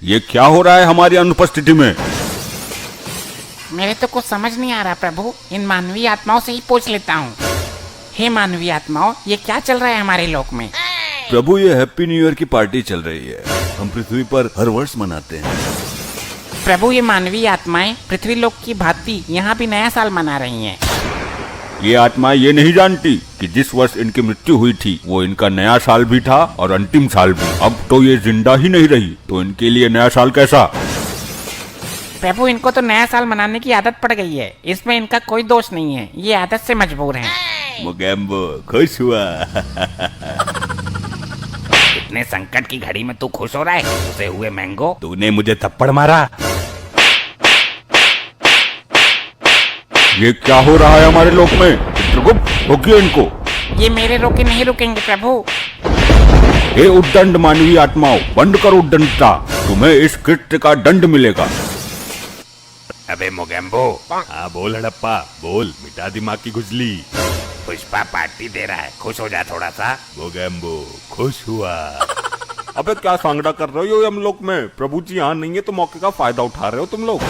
ये क्या हो रहा है हमारी अनुपस्थिति में? मेरे तो कुछ समझ नहीं आ रहा प्रभु, इन मानवीय आत्माओं से ही पूछ लेता हूँ। हे मानवीय आत्माओं, ये क्या चल रहा है हमारे लोक में? प्रभु, ये हैप्पी न्यू ईयर की पार्टी चल रही है, हम पृथ्वी पर हर वर्ष मनाते हैं। प्रभु, ये मानवीय आत्माएं पृथ्वी लोक की भांति यहाँ भी नया साल मना रही हैं। ये आत्माएं ये नहीं जानती कि जिस वर्ष इनकी मृत्यु हुई थी वो इनका नया साल भी था और अंतिम साल भी। अब तो ये जिंदा ही नहीं रही तो इनके लिए नया साल कैसा? प्रभु, इनको तो नया साल मनाने की आदत पड़ गई है, इसमें इनका कोई दोष नहीं है, ये आदत से मजबूर हैं। मोगेम्बो खुश हुआ। इतने संकट की घड़ी में तू खुश हो रहा है? उसे हुए मैंगो, तूने मुझे थप्पड़ मारा। ये क्या हो रहा है हमारे लोक में? चित्रगुप्त, रोकिए इनको। ये मेरे रोके नहीं रुकेंगे प्रभु। हे उद्दंड मानवीय आत्माओं, बंद करो उद्दंडता, तुम्हें इस कृत्य का दंड मिलेगा। अबे मोगेम्बो। हाँ बोल हड़प्पा बोल, मिटा दिमाग की खुजली। पुष्पा पार्टी दे रहा है, खुश हो जा थोड़ा सा। मोगेम्बो खुश हुआ। अबे क्या सांगड़ा कर रहे हो हम लोग में? प्रभु जी यहाँ नहीं है तो मौके का फायदा उठा रहे हो तुम लोग।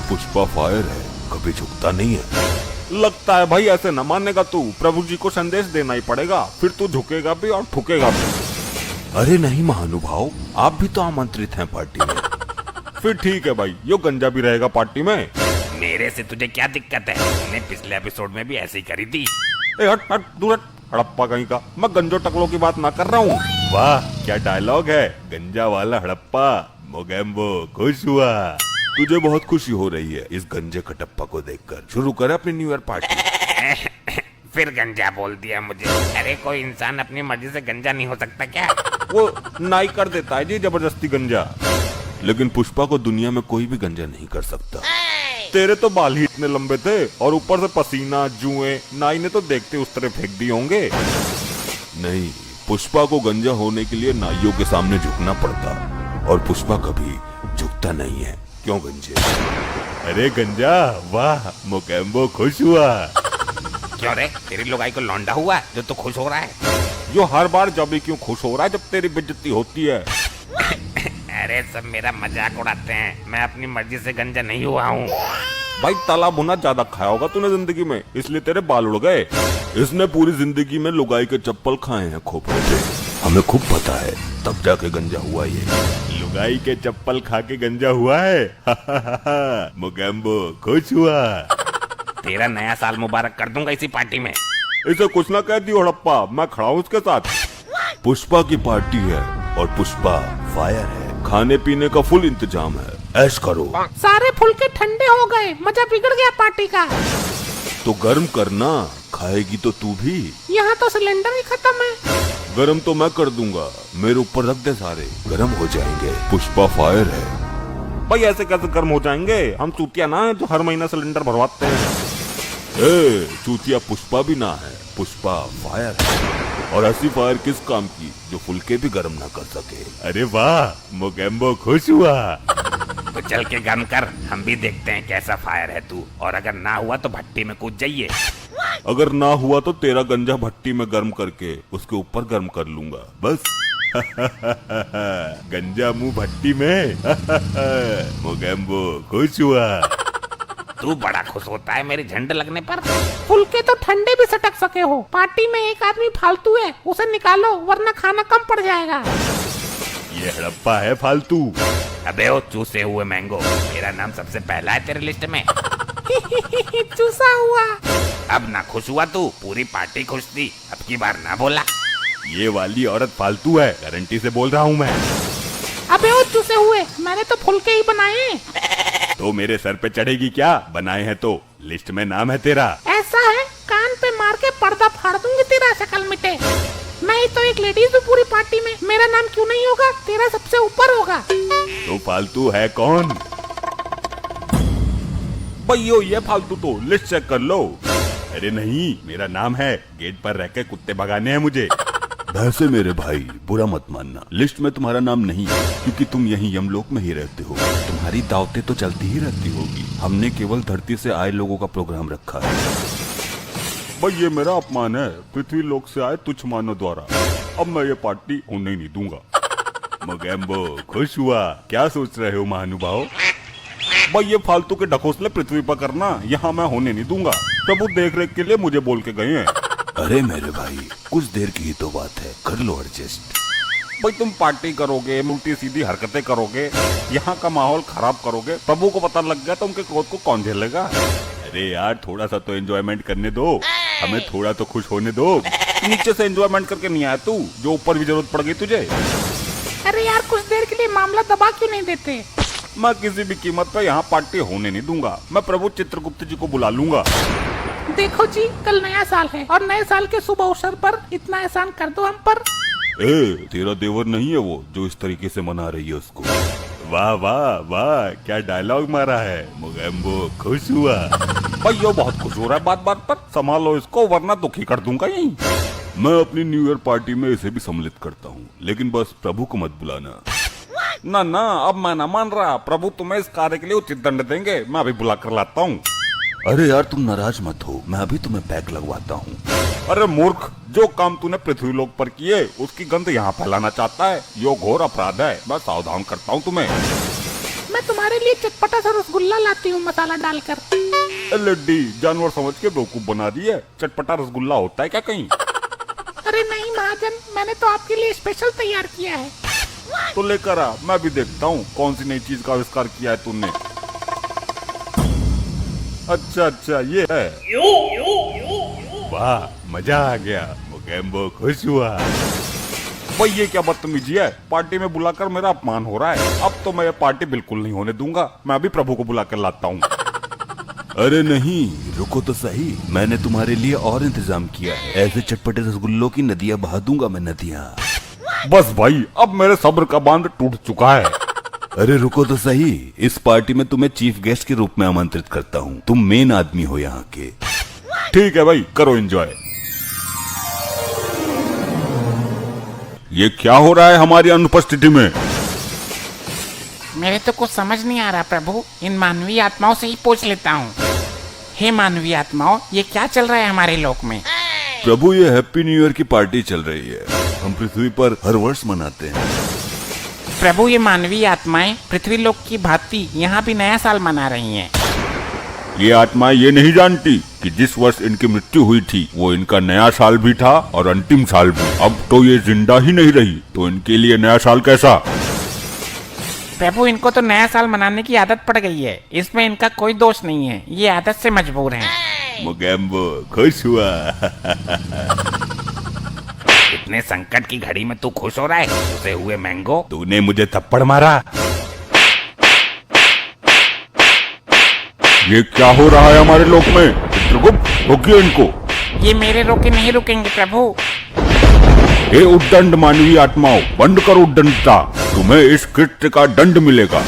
पुष्पा फायर है, कभी झुकता नहीं है। लगता है भाई ऐसे न मानेगा तू, प्रभु जी को संदेश देना ही पड़ेगा, फिर तू झुकेगा भी और ठुकेगा भी। अरे नहीं महानुभाव, आप भी तो आमंत्रित हैं पार्टी में। फिर ठीक है भाई, यो गंजा भी रहेगा पार्टी में। मेरे से तुझे क्या दिक्कत है? तूने पिछले एपिसोड में भी ऐसे ही करी थी। हट हट दूर हट, हड़प्पा कहीं का। मैं गंजो टकलों की बात ना कर रहा हूँ। वाह क्या डायलॉग है, गंजा वाला हड़प्पा। मोगेम्बो खुश हुआ। तुझे बहुत खुशी हो रही है इस गंजे कटप्पा को देखकर। शुरू कर अपनी न्यू ईयर पार्टी। फिर गंजा बोल दिया मुझे। अरे कोई इंसान अपनी मर्जी से गंजा नहीं हो सकता क्या? वो नाई कर देता है जी जबरदस्ती गंजा, लेकिन पुष्पा को दुनिया में कोई भी गंजा नहीं कर सकता। तेरे तो बाल ही इतने लंबे थे और ऊपर से पसीना जुएं, नाई ने तो देखते उस तरह फेंक दिए होंगे। नहीं, पुष्पा को गंजा होने के लिए नाइयों के सामने झुकना पड़ता और पुष्पा कभी झुकता नहीं है। क्यों गंजे? अरे गंजा, वाह मोगेम्बो खुश हुआ। क्यों रे, तेरी लुगाई को लौंडा हुआ जो तू खुश हो रहा है? जो हर बार जब भी क्यों खुश हो रहा है जब तेरी बेइज्जती होती है। अरे सब मेरा मजाक उड़ाते हैं, मैं अपनी मर्जी से गंजा नहीं हुआ हूँ। भाई तला भुना ज्यादा खाया होगा तूने जिंदगी में, इसलिए तेरे बाल उड़ गए। इसने पूरी जिंदगी में लुगाई के चप्पल खाए हैं खोपड़े पे, हमें खूब पता है, तब जाके गंजा हुआ ये। लुगाई के चप्पल खा के गंजा हुआ है। मोगेम्बो खुश हुआ। तेरा नया साल मुबारक कर दूंगा इसी पार्टी में। इसे कुछ ना कह दियो हड़प्पा, मैं खड़ा हूँ उसके साथ। पुष्पा की पार्टी है और पुष्पा फायर है, खाने पीने का फुल इंतजाम है, ऐश करो। सारे फुलके ठंडे हो गए, मजा बिगड़ गया पार्टी का। तो गर्म करना, खाएगी तो तू भी। यहाँ तो सिलेंडर ही खत्म है। गरम तो मैं कर दूंगा, मेरे ऊपर रख दे, सारे गरम हो जाएंगे। पुष्पा फायर है। भाई ऐसे कैसे गर्म हो जाएंगे? हम चूतिया ना है जो हर महीना सिलेंडर भरवाते हैं। चूतिया पुष्पा भी ना है, पुष्पा फायर है। और ऐसी फायर किस काम की जो फुलके भी गर्म ना कर सके। अरे वाह, मोगेम्बो खुश हुआ। तो चल के गर्म कर, हम भी देखते हैं कैसा फायर है तू। और अगर ना हुआ तो भट्टी में कूद जाइए। अगर ना हुआ तो तेरा गंजा भट्टी में गर्म करके उसके ऊपर गर्म कर लूंगा, बस। गंजा मुंह भट्टी में। मोगेम्बो खुश हुआ। तू बड़ा खुश होता है मेरे झंडे लगने पर। फुलके तो ठंडे भी सटक सके हो। पार्टी में एक आदमी फालतू है, उसे निकालो वरना खाना कम पड़ जाएगा। ये हड़प्पा है फालतू। अबे ओ चूसे हुए मैंगो, मेरा नाम सबसे पहला है तेरे लिस्ट में। चूसा हुआ। अब ना खुश हुआ तू, पूरी पार्टी खुश थी, अब की बार ना बोला। ये वाली औरत फालतू है, गारंटी से बोल रहा हूँ मैं। अबे ओ चूसे हुए, मैंने तो फुलके ही बनाए। तो मेरे सर पे चढ़ेगी क्या? बनाए हैं तो लिस्ट में नाम है तेरा। ऐसा है, कान पे मार के पर्दा फाड़ दूंगी तेरा, शकल मिटे। मैं ही तो एक लेडीज हूँ पूरी पार्टी में, मेरा नाम क्यों नहीं होगा? तेरा सबसे ऊपर होगा। तो फालतू है कौन? भैयो ये फालतू तो लिस्ट चेक कर लो। अरे नहीं, मेरा नाम है, गेट पर रह के कुत्ते भगाने हैं मुझे। वैसे मेरे भाई बुरा मत मानना, लिस्ट में तुम्हारा नाम नहीं है क्योंकि तुम यहीं यमलोक में ही रहते हो। तुम्हारी दावतें तो चलती ही रहती होगी, हमने केवल धरती से आए लोगों का प्रोग्राम रखा है। भाई ये मेरा अपमान है पृथ्वी लोक से आए तुच्छ मानव द्वारा। अब मैं ये पार्टी होने नहीं दूंगा। मोगेम्बो खुश हुआ। क्या सोच रहे हो महानुभाव? भाई ये फालतू के ढकोसले पृथ्वी पर करना यहाँ मैं होने नहीं दूंगा। प्रभु देख रेख के लिए मुझे बोल के गए हैं। अरे मेरे भाई, कुछ देर की ही तो बात है, कर लो एडजस्ट। भाई तुम पार्टी करोगे, उल्टी सीधी हरकतें करोगे, यहाँ का माहौल खराब करोगे, प्रभु को पता लग गया तो उनके क्रोध को कौन झेलेगा? अरे यार थोड़ा सा तो एंजॉयमेंट करने दो, हमें थोड़ा तो खुश होने दो। नीचे से एंजॉयमेंट करके नहीं आया तू, जो ऊपर भी जरूरत पड़ गई तुझे। अरे यार कुछ देर के लिए मामला दबा क्यों नहीं देते? मैं किसी भी कीमत पे यहाँ पार्टी होने नहीं दूंगा। मैं प्रभु चित्रगुप्त जी को बुला लूंगा। देखो जी, कल नया साल है और नए साल के शुभ अवसर पर इतना एहसान कर दो हम पर। ए, तेरा देवर नहीं है वो जो इस तरीके से मना रही है उसको। वाह वाह वाह, क्या डायलॉग मारा है। मोगेम्बो खुश हुआ। भाई ये बहुत खुश हो रहा है बात बात पर, संभालो इसको वरना दुखी कर दूंगा यहीं। मैं अपनी न्यू ईयर पार्टी में इसे भी सम्मिलित करता हूँ, लेकिन बस प्रभु को मत बुलाना। ना ना, अब मैं ना मान रहा। प्रभु तुम्हें इस कार्य के लिए उचित दंड देंगे, मैं अभी बुला कर लाता हूँ। अरे यार तुम नाराज मत हो, मैं अभी तुम्हें पैक लगवाता हूँ। अरे मूर्ख, जो काम तूने पृथ्वी लोक पर किए उसकी गंध यहाँ फैलाना चाहता है, यो घोर अपराध है। मैं सावधान करता हूँ तुम्हें। मैं तुम्हारे लिए चटपटा सा रसगुल्ला लाती हूँ मसाला डालकर। लड्डी जानवर समझ के बेवकूफ बना दी है। चटपटा रसगुल्ला होता है क्या कहीं? अरे नहीं महाजन, मैंने तो आपके लिए स्पेशल तैयार किया है। तो लेकर आ, मैं भी देखता हूँ कौन सी नई चीज का आविष्कार किया है तूने। अच्छा अच्छा ये है। वाह मजा आ गया। मोगेम्बो खुश हुआ। भाई ये क्या बदतमीजी है, पार्टी में बुलाकर मेरा अपमान हो रहा है। अब तो मैं ये पार्टी बिल्कुल नहीं होने दूंगा। मैं अभी प्रभु को बुला कर लाता हूँ। अरे नहीं, रुको तो सही, मैंने तुम्हारे लिए और इंतजाम किया है। ऐसे चटपटे रसगुल्लों की नदियाँ बहा दूंगा मैं, नदियाँ। बस भाई, अब मेरे सब्र का बांध टूट चुका है। अरे रुको तो सही, इस पार्टी में तुम्हें चीफ गेस्ट के रूप में आमंत्रित करता हूँ। तुम मेन आदमी हो यहाँ के। ठीक है भाई, करो एंजॉय। ये क्या हो रहा है हमारी अनुपस्थिति में? मेरे तो कुछ समझ नहीं आ रहा प्रभु, इन मानवीय आत्माओं से ही पूछ लेता हूँ। हे मानवीय आत्माओं, ये क्या चल रहा है हमारे लोक में? प्रभु ये हैप्पी न्यू ईयर की पार्टी चल रही है, हम पृथ्वी पर हर वर्ष मनाते हैं। प्रभु ये मानवीय आत्माएं पृथ्वी लोक की भांति यहाँ भी नया साल मना रही हैं। ये आत्माएं ये नहीं जानती कि जिस वर्ष इनकी मृत्यु हुई थी वो इनका नया साल भी था और अंतिम साल भी। अब तो ये जिंदा ही नहीं रही तो इनके लिए नया साल कैसा? प्रभु इनको तो नया साल मनाने की आदत पड़ गई है, इसमें इनका कोई दोष नहीं है, ये आदत से मजबूर हैं। मोगेम्बो खुश हुआ। इतने संकट की घड़ी में तू खुश हो रहा है? उसे हुए मैंगो। तूने मुझे थप्पड़ मारा। ये क्या हो रहा है हमारे लोक में? चित्रगुप्त, रोकिए इनको। ये मेरे रोके नहीं रुकेंगे प्रभु। हे उद्दंड मानवीय आत्माओं, बंद करो उद्दंडता। तुम्हें इस कृत्य का दंड मिलेगा।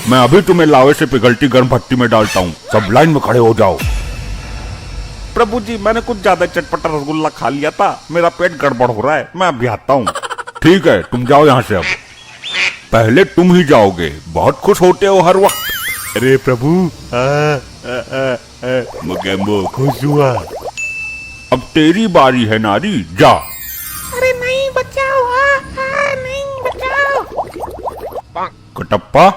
मैं अभी तुम्हें लावे से पिघलती गर्म भट्टी में डालता हूँ। सब लाइन में खड़े हो जाओ। प्रभु जी, मैंने कुछ ज्यादा चटपटा रसगुल्ला खा लिया था, मेरा पेट गड़बड़ हो रहा है, मैं अभी आता हूँ। ठीक है, तुम जाओ यहाँ से। अब पहले तुम ही जाओगे, बहुत खुश होते हो हर वक्त। अरे प्रभु, मोगेम्बो खुश हुआ। अब तेरी बारी है नारी, जा। अरे नहीं, बचाओ। नहीं, बचाओ। कटप्पा,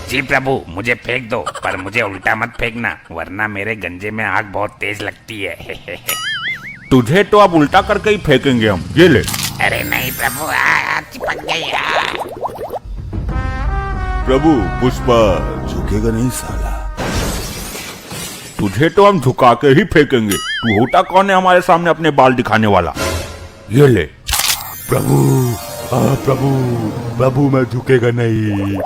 जी प्रभु, मुझे फेंक दो, पर मुझे उल्टा मत फेंकना, वरना मेरे गंजे में आग बहुत तेज लगती है। तुझे तो अब उल्टा करके ही फेंकेंगे हम। ये ले। अरे नहीं प्रभु, चिपक गई। प्रभु पुष्पा, झुकेगा नहीं साला। तुझे तो हम झुका के ही फेंकेंगे। तू होता कौन है हमारे सामने अपने बाल दिखाने वाला? ये ले। प्रभु, प्रभु, प्रभु मैं झुकेगा नहीं।